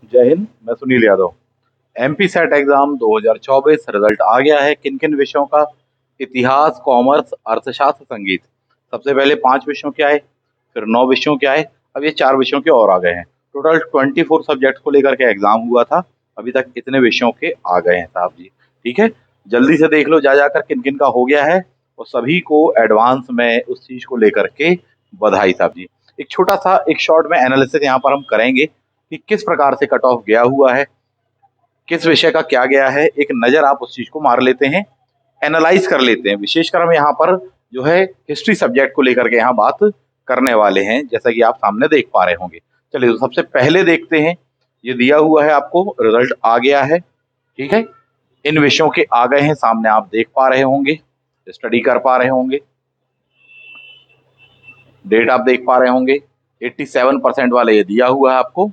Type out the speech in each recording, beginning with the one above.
जय हिंद। मैं Sunil Yadav. MP SET exam 2024 result आ गया है। किन किन विषयों का? इतिहास, कॉमर्स, अर्थशास्त्र, संगीत। सबसे पहले 5 विषयों के आए, फिर 9 विषयों के आए, अब ये 4 विषयों के और आ गए हैं। टोटल 24 सब्जेक्ट को लेकर के एग्जाम हुआ था। अभी तक इतने विषयों के आ गए हैं साहब जी। ठीक है, जल्दी से देख लो जा जाकर किन किन का हो गया है, और सभी को एडवांस में उस चीज को लेकर के बधाई साहब जी। एक छोटा सा एक शॉर्ट में एनालिसिस यहाँ पर हम करेंगे कि किस प्रकार से कट ऑफ गया हुआ है, किस विषय का क्या गया है। एक नजर आप उस चीज को मार लेते हैं, एनालाइज कर लेते हैं। विशेषकर हम यहाँ पर जो है हिस्ट्री सब्जेक्ट को लेकर के यहाँ बात करने वाले हैं, जैसा कि आप सामने देख पा रहे होंगे। चलिए तो सबसे पहले देखते हैं। ये दिया हुआ है आपको, रिजल्ट आ गया है। ठीक है, इन विषयों के आ गए हैं सामने, आप देख पा रहे होंगे, स्टडी कर पा रहे होंगे, डेट आप देख पा रहे होंगे। 87% वाले ये दिया हुआ है आपको।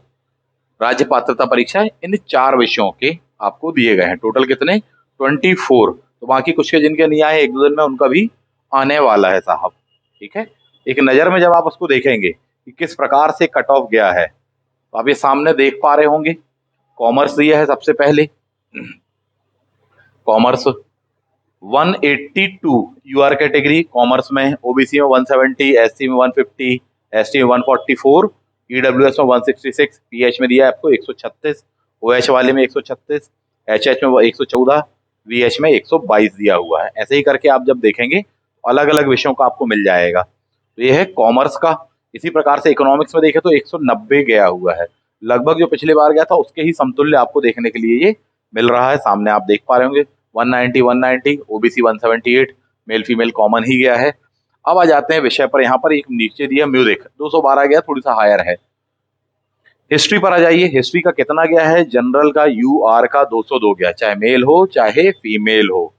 राज्य पात्रता परीक्षा इन 4 विषयों के आपको दिए गए हैं। टोटल कितने? 24। तो बाकी कुछ के जिनके नहीं आए 1-2 दिन में उनका भी आने वाला है साहब। ठीक है, एक नजर में जब आप उसको देखेंगे कि किस प्रकार से कट ऑफ गया है, तो आप ये सामने देख पा रहे होंगे। कॉमर्स दिया है सबसे पहले। कॉमर्स 182 यूआर कैटेगरी कॉमर्स में, ओबीसी में 170, एससी में 150, एसटी में 144, ईडब्ल्यूएस में 166, पीएच में दिया है आपको 136, ओएच वाले में 136, एचएच में 114, वीएच में 122 दिया हुआ है। ऐसे ही करके आप जब देखेंगे अलग अलग विषयों का आपको मिल जाएगा। तो ये है कॉमर्स का। इसी प्रकार से इकोनॉमिक्स में देखें तो 190 गया हुआ है, लगभग जो पिछली बार गया था उसके ही समतुल्य आपको देखने के लिए ये मिल रहा है। सामने आप देख पा रहे होंगे 190, ओबीसी 178, मेल फीमेल कॉमन ही गया है। अब आ जाते हैं विषय पर। यहाँ पर एक नीचे दिया म्यूजिक 212 गया, थोड़ी सा हायर है। हिस्ट्री पर आ जाइए, हिस्ट्री का कितना गया है? जनरल का यू आर का 202 गया, चाहे मेल हो चाहे फीमेल हो।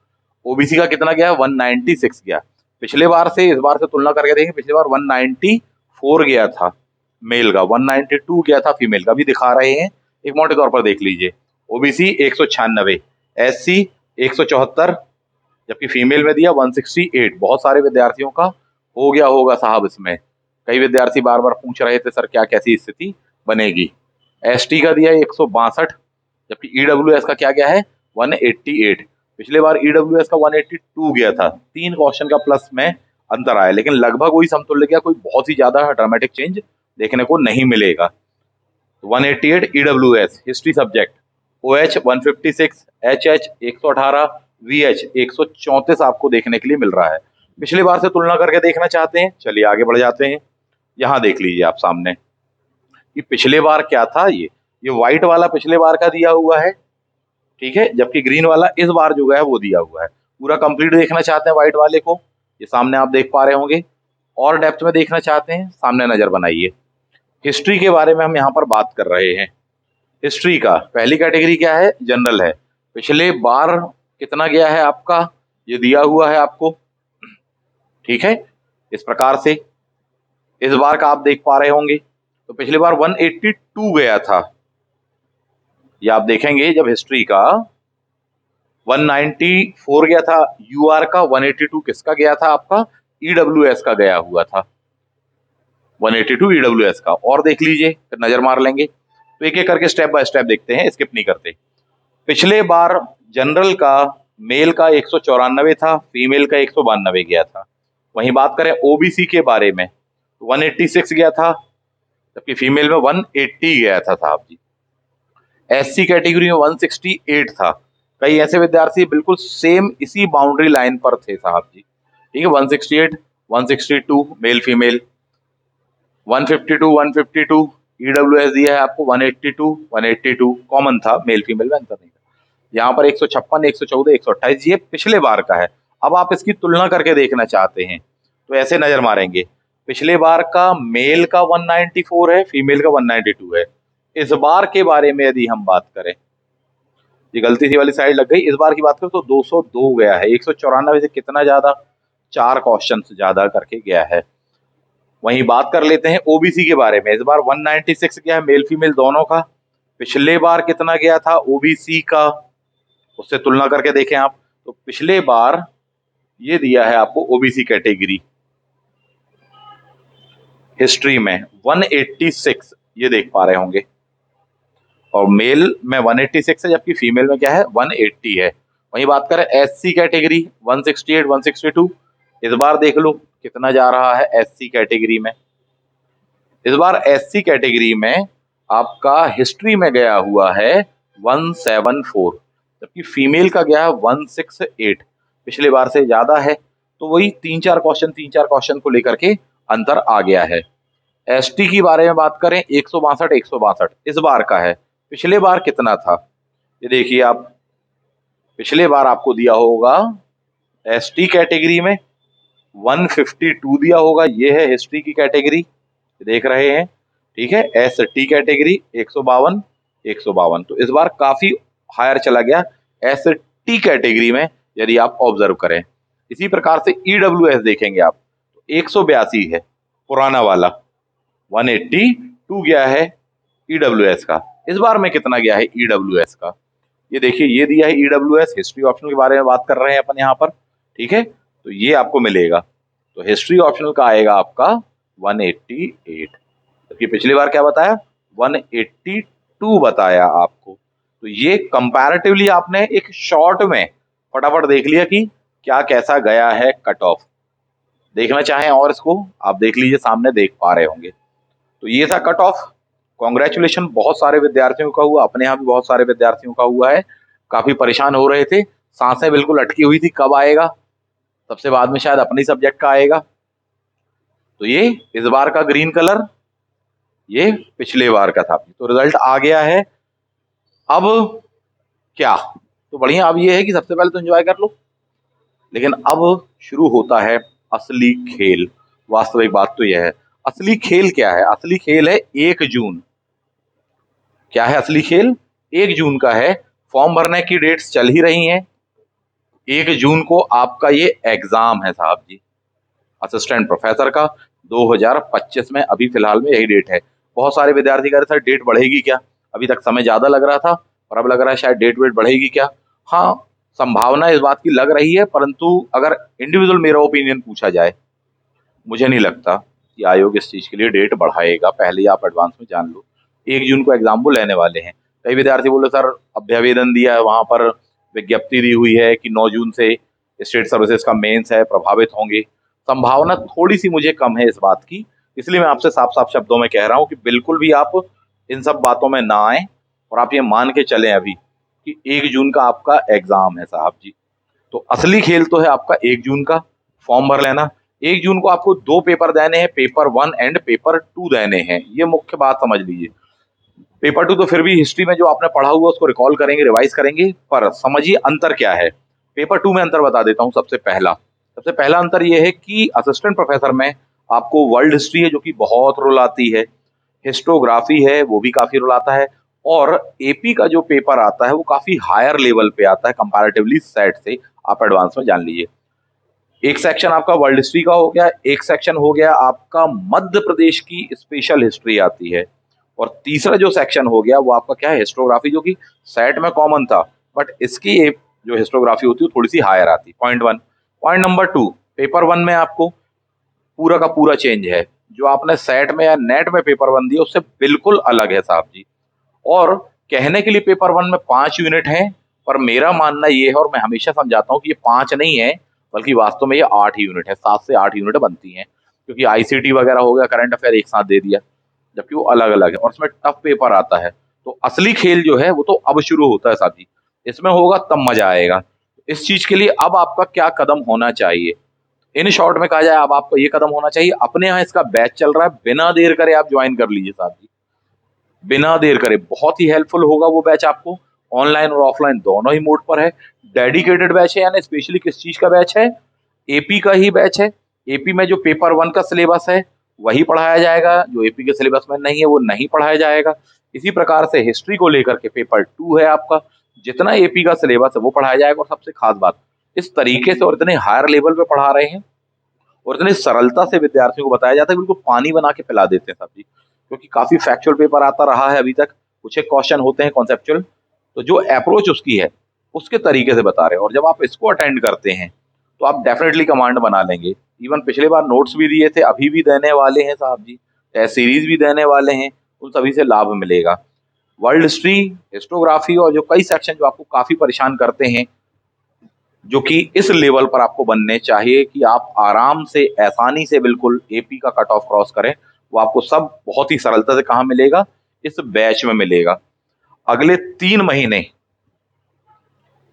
ओबीसी का कितना गया? 196 गया। पिछले बार से इस बार से तुलना करके देखें, पिछले बार 194 गया था मेल का, 192 गया था फीमेल का, भी दिखा रहे हैं, एक मोटे तौर पर देख लीजिए। ओबीसी 196, एससी 174, जबकि फीमेल में दिया 168। बहुत सारे विद्यार्थियों का हो गया होगा साहब इसमें। कई विद्यार्थी बार बार पूछ रहे थे सर क्या कैसी स्थिति बनेगी। एसटी का दिया 162, जबकि ईडब्ल्यूएस का क्या गया है? 188। पिछले बार ईडब्ल्यूएस का 182 गया था, 3 क्वेश्चन का प्लस में अंतर आया, लेकिन लगभग वही समतुल्य गया, कोई बहुत ही ज्यादा ड्रामेटिक चेंज देखने को नहीं मिलेगा। 188 EWS history subject, OH 156, HH 118, VH 134 आपको देखने के लिए मिल रहा है। पिछली बार से तुलना करके देखना चाहते हैं, चलिए आगे बढ़ जाते हैं। यहाँ देख लीजिए आप सामने कि पिछले बार क्या था। ये व्हाइट वाला पिछले बार का दिया हुआ है, ठीक है, जबकि ग्रीन वाला इस बार जो है वो दिया हुआ है। पूरा कंप्लीट देखना चाहते हैं व्हाइट वाले को, ये सामने आप देख पा रहे होंगे। और डेप्थ में देखना चाहते हैं, सामने नजर बनाइए। हिस्ट्री के बारे में हम यहाँ पर बात कर रहे हैं। हिस्ट्री का पहली कैटेगरी क्या है? जनरल है। पिछले बार कितना गया है आपका? ये दिया हुआ है आपको। ठीक है, इस प्रकार से इस बार का आप देख पा रहे होंगे। तो पिछली बार 182 गया था, ये आप देखेंगे जब हिस्ट्री का 194 गया था यूआर का, 182 किसका गया था आपका? ईडब्ल्यूएस का गया हुआ था। 182 ईडब्ल्यूएस का। और देख लीजिए, फिर नजर मार लेंगे। तो एक एक करके स्टेप बाय स्टेप देखते हैं, स्किप नहीं करते। पिछले बार जनरल का मेल का 194 था, फीमेल का 192 गया था। वहीं बात करें ओबीसी के बारे में, 186 गया था, जबकि फीमेल में 180 गया था साहब जी। एससी कैटेगरी में 168 था। कई ऐसे विद्यार्थी बिल्कुल सेम इसी बाउंड्री लाइन पर थे साहब जी। ठीक है, 168, 162 मेल फीमेल, 152, 152 ईडब्ल्यूएस दिया है आपको, 182, 182 कॉमन था, मेल फीमेल में अंतर नहीं था। यहाँ पर 156, 114, 128 ये पिछले बार का है। अब आप इसकी तुलना करके देखना चाहते हैं तो ऐसे नजर मारेंगे। पिछले बार का मेल का 194 है, फीमेल का 192 है। इस बार के बारे में यदि हम बात करें, ये गलती सी वाली साइड लग गई, इस बार की बात करें तो 202 गया है। 194 से कितना ज्यादा? 4 क्वेश्चन ज्यादा करके गया है। वहीं बात कर लेते हैं ओबीसी के बारे में। इस बार 196 गया है मेल फीमेल दोनों का। पिछले बार कितना गया था ओबीसी का, उससे तुलना करके देखें आप। तो पिछले बार ये दिया है आपको ओबीसी कैटेगरी हिस्ट्री में 186, ये देख पा रहे होंगे। और मेल में 186 है, जबकि फीमेल में क्या है 180 है। वहीं बात करें एससी कैटेगरी 168 162, इस बार देख लो कितना जा रहा है एससी कैटेगरी में। इस बार एससी कैटेगरी में आपका हिस्ट्री में गया हुआ है 174, जबकि फीमेल का गया है 168, पिछले बार से ज्यादा है। तो वही तीन चार क्वेश्चन को लेकर के अंतर आ गया है। एसटी की बारे में बात करें 162 इस बार का है, पिछले बार कितना था ये देखिए आप। पिछले बार आपको दिया होगा एसटी कैटेगरी में 152 दिया होगा, ये है हिस्ट्री की कैटेगरी देख रहे हैं, ठीक है। एसटी कैटेगरी 152 तो इस बार काफी हायर चला गया एसटी कैटेगरी में, यदि आप ऑब्जर्व करें। इसी प्रकार से ईडब्ल्यूएस देखेंगे आप तो 182 है पुराना वाला, 182 गया है ईडब्ल्यूएस का। इस बार में कितना गया है ईडब्ल्यूएस का, ये देखिए ये दिया है ईडब्ल्यूएस। हिस्ट्री ऑप्शनल के बारे में बात कर रहे हैं अपन यहाँ पर, ठीक है, तो ये आपको मिलेगा। तो हिस्ट्री ऑप्शनल का आएगा आपका 188, जबकि पिछली बार क्या बताया 182 बताया आपको। तो ये कंपैरेटिवली आपने एक शॉर्ट में फटाफट देख लिया कि क्या कैसा गया है कट ऑफ। देखना चाहें और इसको आप देख लीजिए, सामने देख पा रहे होंगे। तो ये था कट ऑफ। कॉन्ग्रेचुलेशन बहुत सारे विद्यार्थियों का हुआ, अपने यहाँ भी बहुत सारे विद्यार्थियों का हुआ है। काफी परेशान हो रहे थे, सांसें बिल्कुल अटकी हुई थी कब आएगा, सबसे बाद में शायद अपनी सब्जेक्ट का आएगा। तो ये इस बार का ग्रीन कलर, ये पिछले बार का था। तो रिजल्ट आ गया है। अब क्या, तो बढ़िया, अब ये है कि सबसे पहले तो एंजॉय कर लो, लेकिन अब शुरू होता है असली खेल। वास्तविक बात तो यह है, असली खेल क्या है? असली खेल है 1 जून। क्या है असली खेल? 1 जून का है। फॉर्म भरने की डेट्स चल ही रही हैं। 1 जून को आपका ये एग्जाम है साहब जी, असिस्टेंट प्रोफेसर का 2025 में। अभी फिलहाल में यही डेट है। बहुत सारे विद्यार्थी कह रहे सर डेट बढ़ेगी क्या, अभी तक समय ज्यादा लग रहा था और अब लग रहा है शायद डेट वेट बढ़ेगी क्या। हाँ, संभावना इस बात की लग रही है, परंतु अगर इंडिविजुअल मेरा ओपिनियन पूछा जाए, मुझे नहीं लगता कि आयोग इस चीज के लिए डेट बढ़ाएगा। पहले ही आप एडवांस में जान लो 1 जून को एग्जाम वो लेने वाले हैं। कई विद्यार्थी बोले सर अभ्यावेदन दिया है, वहां पर विज्ञप्ति दी हुई है कि 9 जून से स्टेट सर्विसेज का मेंस है, प्रभावित होंगे। संभावना थोड़ी सी मुझे कम है इस बात की, इसलिए मैं आपसे साफ साफ शब्दों में कह रहा हूं कि बिल्कुल भी आप इन सब बातों में ना आए और आप ये मान के चलें अभी कि 1 जून का आपका एग्जाम है साहब जी। तो असली खेल तो है आपका 1 जून का, फॉर्म भर लेना। 1 जून को आपको 2 पेपर देने हैं, पेपर 1 एंड पेपर 2 देने हैं, ये मुख्य बात समझ लीजिए। पेपर 2 तो फिर भी हिस्ट्री में जो आपने पढ़ा हुआ उसको रिकॉल करेंगे, रिवाइज करेंगे, पर समझिए अंतर क्या है। पेपर 2 में अंतर बता देता हूं। सबसे पहला अंतर यह है कि असिस्टेंट प्रोफेसर में आपको वर्ल्ड हिस्ट्री है जो कि बहुत रुलाती है, हिस्टोग्राफी है वो भी काफी रुलाता है, और एपी का जो पेपर आता है वो काफी हायर लेवल पे आता है कंपैरेटिवली सेट से। आप एडवांस में जान लीजिए। एक सेक्शन आपका वर्ल्ड हिस्ट्री का हो गया, एक सेक्शन हो गया आपका मध्य प्रदेश की स्पेशल हिस्ट्री आती है, और तीसरा जो सेक्शन हो गया वो आपका क्या है, हिस्टोग्राफी, जो कि सेट में कॉमन था, बट इसकी जो हिस्टोग्राफी होती है थोड़ी सी हायर आती। पॉइंट 1। पॉइंट नंबर 2, पेपर 1 में आपको पूरा का पूरा चेंज है। जो आपने सेट में या नेट में पेपर 1 दिया उससे बिल्कुल अलग है साहब जी। और कहने के लिए पेपर 1 में 5 यूनिट हैं, पर मेरा मानना ये है, और मैं हमेशा समझाता हूँ कि ये 5 नहीं है, बल्कि वास्तव में ये 8 यूनिट है, 7 से 8 यूनिट बनती हैं, क्योंकि आईसीटी वगैरह हो गया, करंट अफेयर एक साथ दे दिया, जबकि वो अलग अलग है और इसमें टफ पेपर आता है। तो असली खेल जो है वो तो अब शुरू होता है साथी, इसमें होगा तब मजा आएगा। इस चीज के लिए अब आपका क्या कदम होना चाहिए, इन शॉर्ट में कहा जाए, अब आपको ये कदम होना चाहिए, अपने यहाँ इसका बैच चल रहा है, बिना देर करे आप ज्वाइन कर लीजिए साथी, बिना देर करे। बहुत ही हेल्पफुल होगा वो बैच आपको, ऑनलाइन और ऑफलाइन दोनों ही मोड पर है। डेडिकेटेड बैच है, यानी स्पेशली किस चीज का बैच है, एपी का ही बैच है। एपी में जो पेपर 1 का सिलेबस है वही पढ़ाया जाएगा, जो एपी के सिलेबस में नहीं है वो नहीं पढ़ाया जाएगा। इसी प्रकार से हिस्ट्री को लेकर के पेपर 2 है आपका, जितना एपी का सिलेबस है वो पढ़ाया जाएगा। और सबसे खास बात, इस तरीके से और इतने हायर लेवल पे पढ़ा रहे हैं और इतनी सरलता से विद्यार्थियों को बताया जाता है, बिल्कुल पानी बना के पिला देते हैं साहब जी। क्योंकि काफी फैक्चुअल पेपर आता रहा है अभी तक, कुछ एक क्वेश्चन होते हैं कॉन्सेप्चुअल, तो जो अप्रोच उसकी है उसके तरीके से बता रहे हैं। और जब आप इसको अटेंड करते हैं तो आप डेफिनेटली कमांड बना लेंगे। इवन पिछले बार नोट्स भी दिए थे, अभी भी देने वाले हैं साहब जी, टेस्ट सीरीज भी देने वाले हैं, उन सभी से लाभ मिलेगा। वर्ल्ड हिस्ट्री, हिस्टोग्राफी और जो कई सेक्शन जो आपको काफी परेशान करते हैं, जो कि इस लेवल पर आपको बनने चाहिए कि आप आराम से आसानी से बिल्कुल एपी का कट ऑफ क्रॉस करें, वो आपको सब बहुत ही सरलता से कहाँ मिलेगा, इस बैच में मिलेगा। अगले 3 महीने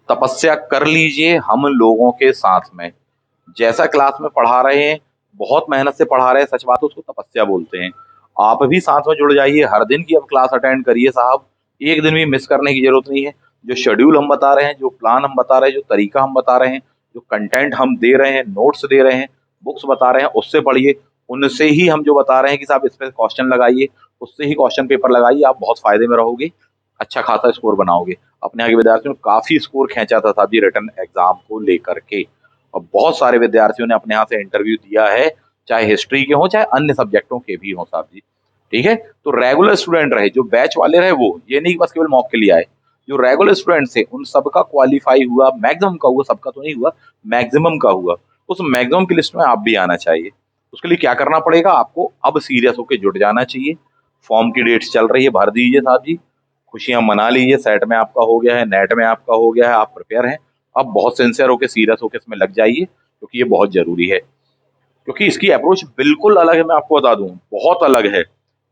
तपस्या कर लीजिए हम लोगों के साथ में। जैसा क्लास में पढ़ा रहे हैं, बहुत मेहनत से पढ़ा रहे हैं, सच बात है उसको तपस्या बोलते हैं। आप भी साथ में जुड़ जाइए, हर दिन की अब क्लास अटेंड करिए साहब, एक दिन भी मिस करने की जरूरत नहीं है। जो शेड्यूल हम बता रहे हैं, जो प्लान हम बता रहे हैं, जो तरीका हम बता रहे हैं, जो कंटेंट हम दे रहे हैं, नोट्स दे रहे हैं, बुक्स बता रहे हैं, उससे पढ़िए। उनसे ही हम जो बता रहे हैं कि साहब इस पे क्वेश्चन लगाइए, उससे ही क्वेश्चन पेपर लगाइए, आप बहुत फायदे में रहोगे, अच्छा खासा स्कोर बनाओगे। अपने आगे विद्यार्थियों ने काफी स्कोर खींचा था साहब जी रिटर्न एग्जाम को लेकर के, और बहुत सारे विद्यार्थियों ने अपने यहाँ से इंटरव्यू दिया है, चाहे हिस्ट्री के हो चाहे अन्य सब्जेक्टों के भी हो साहब जी। ठीक है, तो रेगुलर स्टूडेंट रहे, जो बैच वाले रहे, वो ये नहीं कि बस केवल मॉक के लिए आए। जो रेगुलर स्टूडेंट्स थे उन सबका क्वालिफाई हुआ, मैक्सिमम का हुआ, सबका तो नहीं हुआ, मैक्सिमम का हुआ। उस मैक्सिमम की लिस्ट में आप भी आना चाहिए। उसके लिए क्या करना पड़ेगा, आपको अब सीरियस होकर जुट जाना चाहिए। फॉर्म की डेट्स चल रही है, भर दीजिए साहब जी, खुशियां मना लीजिए। सेट में आपका हो गया है, नेट में आपका हो गया है, आप प्रिपेयर हैं। अब बहुत सिंसियर होकर सीरियस होकर इसमें लग जाइए, क्योंकि ये बहुत जरूरी है। क्योंकि इसकी अप्रोच बिल्कुल अलग है, मैं आपको बता दूं, बहुत अलग है।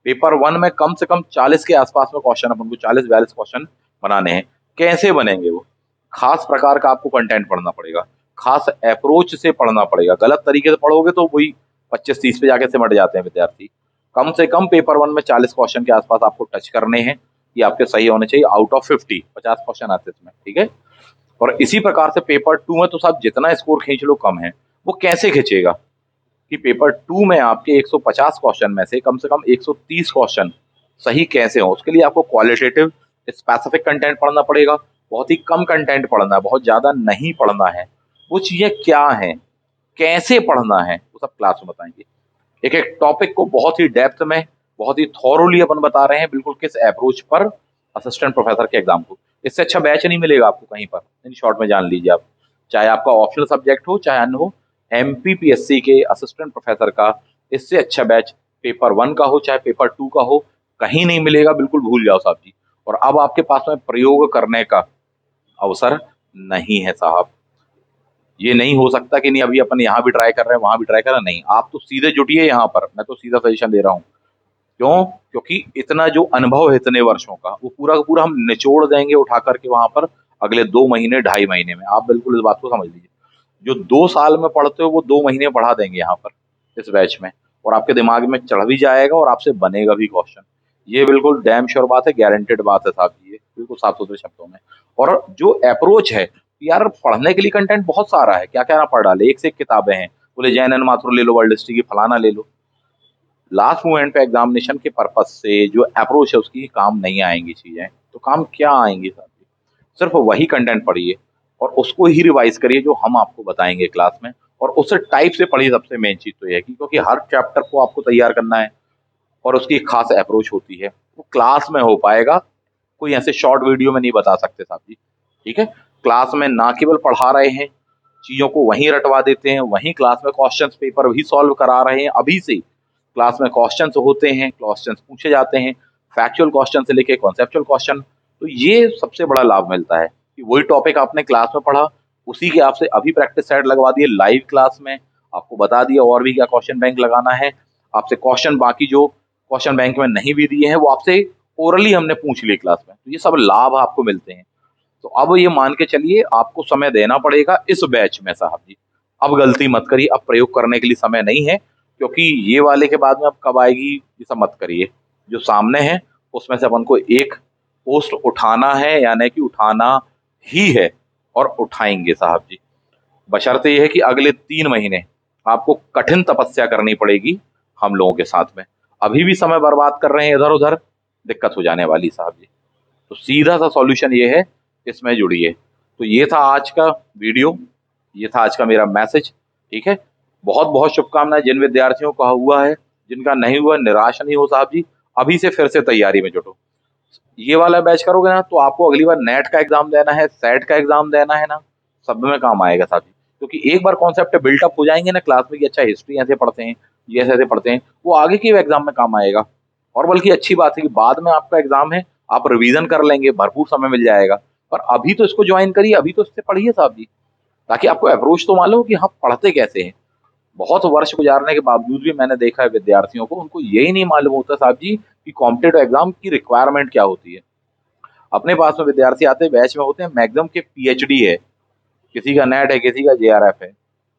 पेपर 1 में कम से कम 40 के आसपास में क्वेश्चन, अपन को 40-42 क्वेश्चन बनाने हैं। कैसे बनेंगे वो, खास प्रकार का आपको कंटेंट पढ़ना पड़ेगा, खास अप्रोच से पढ़ना पड़ेगा। गलत तरीके से पढ़ोगे तो वही 25-30 पे जाके सिमट जाते हैं विद्यार्थी। कम से कम पेपर 1 में 40 क्वेश्चन के आसपास आपको टच करने हैं, ये आपके सही होने चाहिए। आउट ऑफ 50 क्वेश्चन आते हैं इसमें, ठीक है। और इसी प्रकार से पेपर 2 में तो साहब जितना स्कोर खींच लो कम है। वो कैसे खींचेगा कि पेपर 2 में आपके 150 क्वेश्चन में से कम 130 क्वेश्चन सही कैसे हो। उसके लिए आपको क्वालिटेटिव स्पेसिफिक कंटेंट पढ़ना पड़ेगा, बहुत ही कम कंटेंट पढ़ना है, बहुत ज्यादा नहीं पढ़ना है। वो चीजें क्या हैं, कैसे पढ़ना है, वो सब क्लास में बताएंगे। एक एक टॉपिक को बहुत ही डेप्थ में, बहुत ही थॉरोली अपन बता रहे हैं, बिल्कुल किस अप्रोच पर असिस्टेंट प्रोफेसर के एग्जाम को। इससे अच्छा बैच नहीं मिलेगा आपको कहीं पर, इन शॉर्ट में जान लीजिए आप। चाहे आपका ऑप्शनल सब्जेक्ट हो चाहे अन्य हो, एमपीपीएससी के असिस्टेंट प्रोफेसर का इससे अच्छा बैच पेपर 1 का हो चाहे पेपर 2 का हो, कहीं नहीं मिलेगा, बिल्कुल भूल जाओ साहब जी। और अब आपके पास में प्रयोग करने का अवसर नहीं है साहब। ये नहीं हो सकता कि नहीं अभी अपन यहाँ भी ट्राई कर रहे हैं वहां भी ट्राई कर रहे हैं, नहीं, आप तो सीधे जुटिए यहाँ पर। मैं तो सीधा सजेशन दे रहा हूँ। क्यों, क्योंकि इतना जो अनुभव है इतने वर्षों का, वो पूरा का पूरा हम निचोड़ देंगे उठा करके वहां पर अगले 2 महीने 2.5 महीने में। आप बिल्कुल इस बात को समझ लीजिए, जो 2 साल में पढ़ते हो वो 2 महीने पढ़ा देंगे यहाँ पर इस बैच में, और आपके दिमाग में चढ़ भी जाएगा और आपसे बनेगा भी क्वेश्चन। ये बिल्कुल डैम श्योर बात है, गारंटेड बात है साहब जी, ये बिल्कुल साफ सुथरे शब्दों में। और जो अप्रोच है, यार पढ़ने के लिए कंटेंट बहुत सारा है, क्या क्या ना पढ़ डाले, एक से एक किताबें हैं। बोले जैन एन माथुर ले लो, वर्ल्ड हिस्ट्री की फलाना ले लो, लास्ट मोमेंट पे एग्जामिनेशन के पर्पज से जो अप्रोच है उसकी काम नहीं आएंगी चीजें। तो काम क्या आएंगी साहब जी, सिर्फ वही कंटेंट पढ़िए और उसको ही रिवाइज करिए जो हम आपको बताएंगे क्लास में, और उस टाइप से पढ़िए। सबसे मेन चीज तो यह है कि क्योंकि हर चैप्टर को आपको तैयार करना है और उसकी एक खास अप्रोच होती है, वो क्लास में हो पाएगा, कोई ऐसे शॉर्ट वीडियो में नहीं बता सकते साहब जी। ठीक है, क्लास में ना केवल पढ़ा रहे हैं, चीजों को वहीं रटवा देते हैं, वहीं क्लास में क्वेश्चन पेपर भी सॉल्व करा रहे हैं। अभी से क्लास में क्वेश्चंस होते हैं, क्वेश्चंस पूछे जाते हैं, फैक्चुअल क्वेश्चन से लेके कॉन्सेप्चुअल क्वेश्चन। तो ये सबसे बड़ा लाभ मिलता है कि वही टॉपिक आपने क्लास में पढ़ा, उसी के आपसे अभी प्रैक्टिस सेट लगवा दिए लाइव क्लास में, आपको बता दिया और भी क्या क्वेश्चन बैंक लगाना है। आपसे क्वेश्चन बाकी जो क्वेश्चन बैंक में नहीं भी दिए हैं वो आपसे ओरली हमने पूछ लिए क्लास में। तो ये सब लाभ आपको मिलते हैं। तो अब ये मान के चलिए आपको समय देना पड़ेगा इस बैच में साहब जी। अब गलती मत करिए, अब प्रयोग करने के लिए समय नहीं है, क्योंकि ये वाले के बाद में अब कब आएगी ये सब मत करिए। जो सामने है उसमें से अपन को एक पोस्ट उठाना है, यानी कि उठाना ही है, और उठाएंगे साहब जी। बशर्ते यह है कि अगले 3 महीने आपको कठिन तपस्या करनी पड़ेगी हम लोगों के साथ में। अभी भी समय बर्बाद कर रहे हैं इधर उधर, दिक्कत हो जाने वाली साहब जी। तो सीधा सा सॉल्यूशन ये है, इसमें जुड़िए। तो ये था आज का वीडियो, ये था आज का मेरा मैसेज। ठीक है, बहुत बहुत शुभकामनाएं जिन विद्यार्थियों का हुआ है, जिनका नहीं हुआ निराश नहीं हो साहब जी, अभी से फिर से तैयारी में जुटो। ये वाला बैच करोगे ना तो आपको अगली बार नेट का एग्जाम देना है, सेट का एग्जाम देना है ना, सब में काम आएगा साहब जी। क्योंकि एक बार कॉन्सेप्ट बिल्टअप हो जाएंगे ना क्लास में कि अच्छा हिस्ट्री ऐसे पढ़ते हैं, ये ऐसे ऐसे पढ़ते हैं, वो आगे के एग्जाम में काम आएगा। और बल्कि अच्छी बात है कि बाद में आपका एग्जाम है, आप रिवीजन कर लेंगे, भरपूर समय मिल जाएगा। पर अभी तो इसको ज्वाइन करिए, अभी तो इससे पढ़िए साहब जी, ताकि आपको अप्रोच तो मालूम हो कि हाँ पढ़ते कैसे हैं। बहुत वर्ष गुजारने के बावजूद भी मैंने देखा है विद्यार्थियों को, उनको यही नहीं मालूम होता साहब जी कि कॉम्पिटेटिव एग्जाम की रिक्वायरमेंट क्या होती है। अपने पास में विद्यार्थी आते हैं, बैच में होते हैं, मैक्सिमम के पीएचडी है, किसी का नेट है, किसी का जेआरएफ है,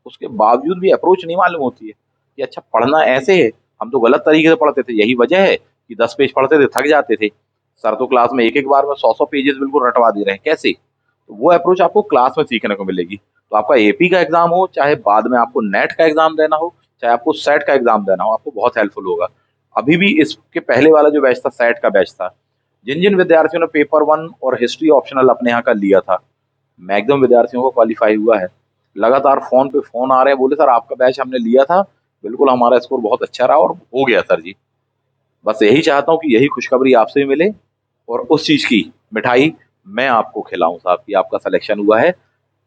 उसके बावजूद भी अप्रोच नहीं मालूम होती है कि अच्छा पढ़ना ऐसे है। हम तो गलत तरीके से पढ़ते थे, यही वजह है कि 10 पेज पढ़ते थे, थक जाते थे। सर तो क्लास में एक एक बार में 100 पेजेस बिल्कुल रटवा दे रहे हैं, कैसे? तो वो अप्रोच आपको क्लास में सीखने को मिलेगी। तो आपका एपी का एग्जाम हो, चाहे बाद में आपको नेट का एग्जाम देना हो, चाहे आपको सेट का एग्जाम देना हो, आपको बहुत हेल्पफुल होगा। अभी भी इसके पहले वाला जो बैच था, सेट का बैच था, जिन जिन विद्यार्थियों ने पेपर वन और हिस्ट्री ऑप्शनल अपने यहाँ का लिया था, मैक्सिमम विद्यार्थियों को क्वालिफाई हुआ है। लगातार फोन पे फोन आ रहे हैं, बोले सर आपका बैच हमने लिया था, बिल्कुल हमारा स्कोर बहुत अच्छा रहा और हो गया सर जी। बस यही चाहता हूँ कि यही खुशखबरी आपसे भी मिले और उस चीज की मिठाई मैं आपको खिलाऊं साहब कि आपका सिलेक्शन हुआ है,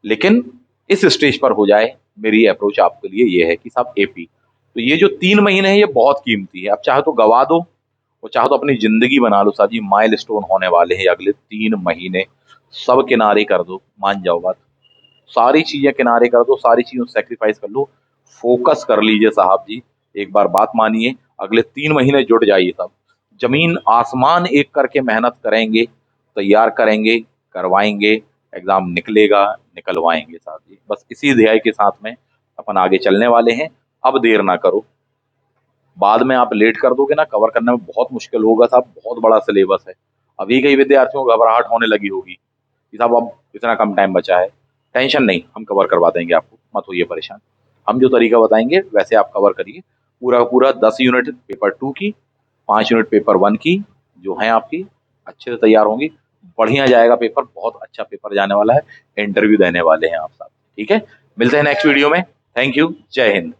लेकिन इस स्टेज पर हो जाए। मेरी अप्रोच आपके लिए ये है कि साहब एपी, तो ये जो 3 महीने हैं ये बहुत कीमती है। अब चाहे तो गवा दो और चाहे तो अपनी जिंदगी बना लो साहब जी, माइल स्टोन होने वाले हैं अगले 3 महीने। सब किनारे कर दो, मान जाओ बात, सारी चीजें किनारे कर दो, सारी चीजों सेक्रीफाइस कर लो, फोकस कर लीजिए साहब जी। एक बार बात मानिए, अगले 3 महीने जुट जाइए साहब, जमीन आसमान एक करके मेहनत करेंगे, तैयार करेंगे, करवाएंगे, एग्जाम निकलेगा, निकलवाएंगे साहब जी। बस इसी ध्येय के साथ में अपन आगे चलने वाले हैं। अब देर ना करो, बाद में आप लेट कर दोगे ना, कवर करने में बहुत मुश्किल होगा साहब, बहुत बड़ा सिलेबस है। अभी कई विद्यार्थियों को घबराहट होने लगी होगी कि साहब अब इतना कम टाइम बचा है। टेंशन नहीं, हम कवर करवा देंगे आपको, मत होइए परेशान। हम जो तरीका बताएंगे वैसे आप कवर करिए, पूरा का पूरा 10 यूनिट पेपर टू की, 5 यूनिट पेपर वन की जो है आपकी, अच्छे से तैयार होंगी, बढ़िया जाएगा पेपर, बहुत अच्छा पेपर जाने वाला है। इंटरव्यू देने वाले हैं आप साहब, ठीक है? मिलते हैं नेक्स्ट वीडियो में। थैंक यू, जय हिंद।